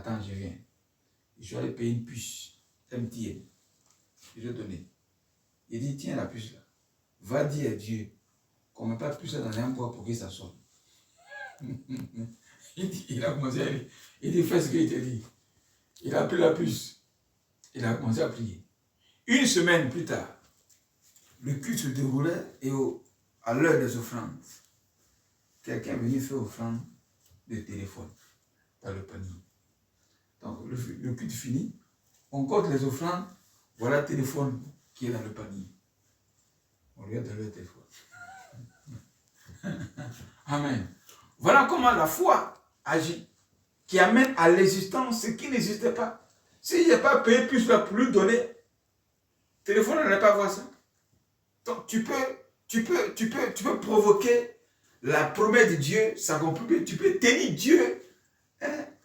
attends, je viens. Je suis allé payer une puce, MTN. Je lui ai donné. Il dit, tiens la puce là. Va dire à Dieu qu'on ne met pas de puce dans un bois pour que ça sonne. Il a commencé à aller. Il dit, fais ce qu'il te dit. Il a pris la puce. Il a commencé à prier. Une semaine plus tard, le culte se déroulait et à l'heure des offrandes, quelqu'un est venu faire offrande de téléphone dans le panier. Donc le culte fini, on compte les offrandes, voilà le téléphone qui est dans le panier. On lui a donné le téléphone. Amen. Voilà comment la foi agit, qui amène à l'existence ce qui n'existait pas. S'il n'a pas payé plus là pour lui donner, le téléphone n'allait pas voir ça. Donc tu peux provoquer la promesse de Dieu s'accomplir. Tu peux tenir Dieu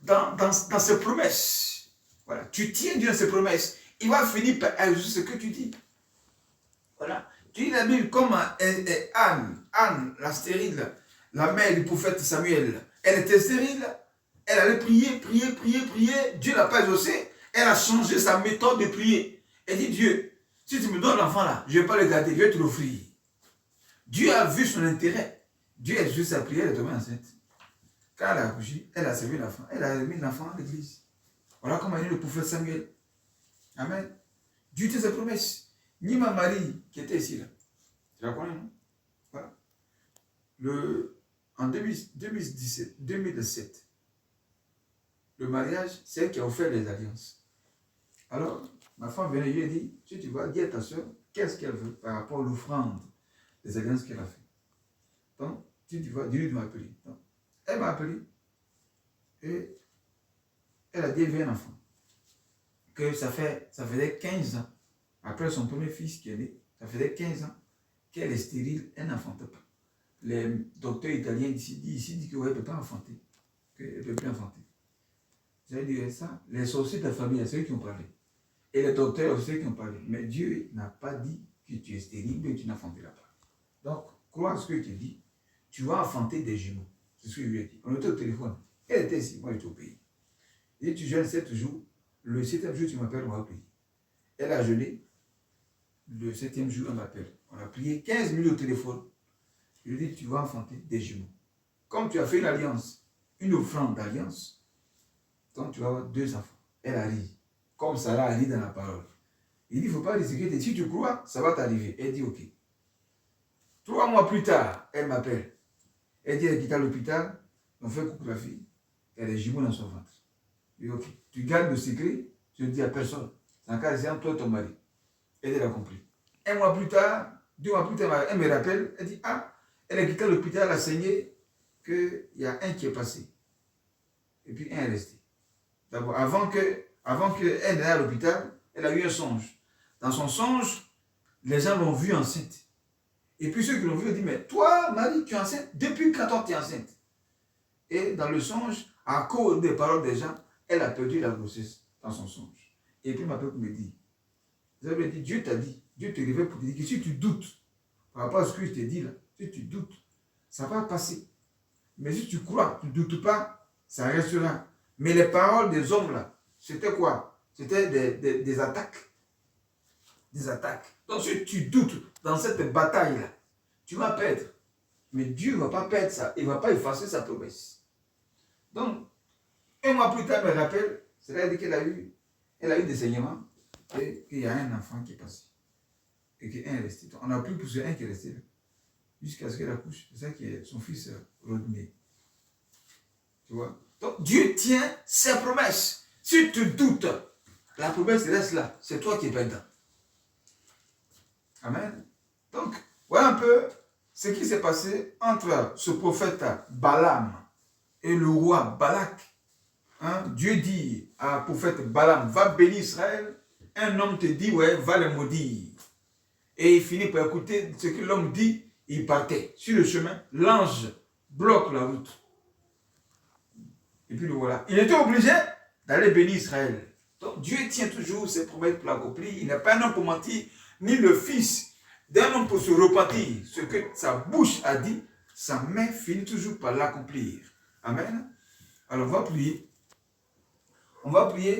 dans ses promesses. Voilà. Tu tiens Dieu dans ses promesses. Il va finir par exaucer ce que tu dis. Voilà. Tu lis la Bible comme Anne, la stérile, la mère du prophète Samuel. Elle était stérile. Elle allait prier. Dieu n'a pas exaucé. Elle a changé sa méthode de prier. Elle dit, Dieu, si tu me donnes l'enfant là, je ne vais pas le garder, je vais te l'offrir. Dieu a vu son intérêt. Dieu a exaucé sa prière, elle est tombée enceinte. Quand elle a accouché, elle a servi l'enfant. Elle a mis l'enfant à l'église. Voilà comment il dit le prophète Samuel. Amen. Dieu tient ses promesses. Ni ma Marie qui était ici là. Tu la connais, non? Voilà. En 2017, le mariage, c'est elle qui a offert les alliances. Alors, ma femme venait, lui a dit, si tu vas dire à ta soeur, qu'est-ce qu'elle veut par rapport à l'offrande des alliances qu'elle a fait. Donc, si tu vas, Dieu m'a appelé. Donc, elle m'a appelé et elle a dit, elle veut un enfant. Que ça faisait 15 ans, après son premier fils qui est né, ça faisait 15 ans qu'elle est stérile, elle n'enfantait pas. Les docteurs italiens disent qu'elle ne peut pas enfanter, qu'elle ne peut plus enfanter. J'ai dit ça, les sorciers de la famille, c'est eux qui ont parlé. Et les docteurs aussi qui ont parlé. Mais Dieu n'a pas dit que tu es stérile, mais tu n'enfanteras pas. Donc, crois ce que tu dis, tu vas enfanter des jumeaux. C'est ce que je lui ai dit. On était au téléphone. Elle était ici, moi j'étais au pays. Et tu jeûnes 7 jours. Le 7e jour, tu m'appelles, on va prier. Elle a jeûné. Le 7e jour, elle m'appelle. On a prié 15 minutes au téléphone. Je lui ai dit, tu vas enfanter des jumeaux. Comme tu as fait une alliance, une offrande d'alliance, donc tu vas avoir 2 enfants. Elle a ri. Comme ça a ri dans la parole. Il dit, il ne faut pas risquer. Si tu crois, ça va t'arriver. Elle dit, ok. 3 mois plus tard, elle m'appelle. Elle dit, elle quitte l'hôpital. On fait coucou la fille. Elle a des jumeaux dans son ventre. Je dis, ok. Tu gardes le secret, je ne dis à personne. C'est un cas de toi et ton mari. Elle a compris. 1 mois plus tard, 2 mois plus tard, elle me rappelle. Elle dit, ah, elle a quitté l'hôpital, elle a saigné qu'il y a un qui est passé. Et puis un est resté. D'abord, avant qu'elle n'aille à l'hôpital, elle a eu un songe. Dans son songe, les gens l'ont vue enceinte. Et puis ceux qui l'ont vue ont dit, mais toi, Marie, tu es enceinte? Depuis quand tu es enceinte? Et dans le songe, à cause des paroles des gens, elle a perdu la grossesse dans son songe. Et puis ma peuple me dit, vous avez dit, Dieu t'a dit, Dieu te révèle pour te dire que si tu doutes, par rapport à ce que je t'ai dit là, si tu doutes, ça va passer. Mais si tu crois, tu ne doutes pas, ça restera. Mais les paroles des hommes là, c'était quoi? C'était des attaques. Des attaques. Donc si tu doutes dans cette bataille là, tu vas perdre. Mais Dieu ne va pas perdre ça, il ne va pas effacer sa promesse. Donc, 1 mois plus tard, elle me rappelle, c'est-à-dire qu'elle a eu des saignements et qu'il y a un enfant qui est passé. Et qu'un est resté. Donc, on a pu pousser un qui est resté là. Jusqu'à ce qu'elle accouche. C'est ça qui est son fils Rodney. Tu vois? Donc, Dieu tient ses promesses. Si tu doutes, la promesse reste là. C'est toi qui es perdant. Amen. Donc, voilà un peu ce qui s'est passé entre ce prophète Balaam et le roi Balak. Hein? Dieu dit à prophète Balaam, va bénir Israël. Un homme te dit, ouais, va le maudire. Et il finit par écouter ce que l'homme dit, il partait. Sur le chemin, l'ange bloque la route. Et puis le voilà. Il était obligé d'aller bénir Israël. Donc Dieu tient toujours ses promesses pour l'accomplir. Il n'est pas un homme pour mentir, ni le fils d'un homme pour se repentir. Ce que sa bouche a dit, sa main finit toujours par l'accomplir. Amen. Alors on va prier. va prier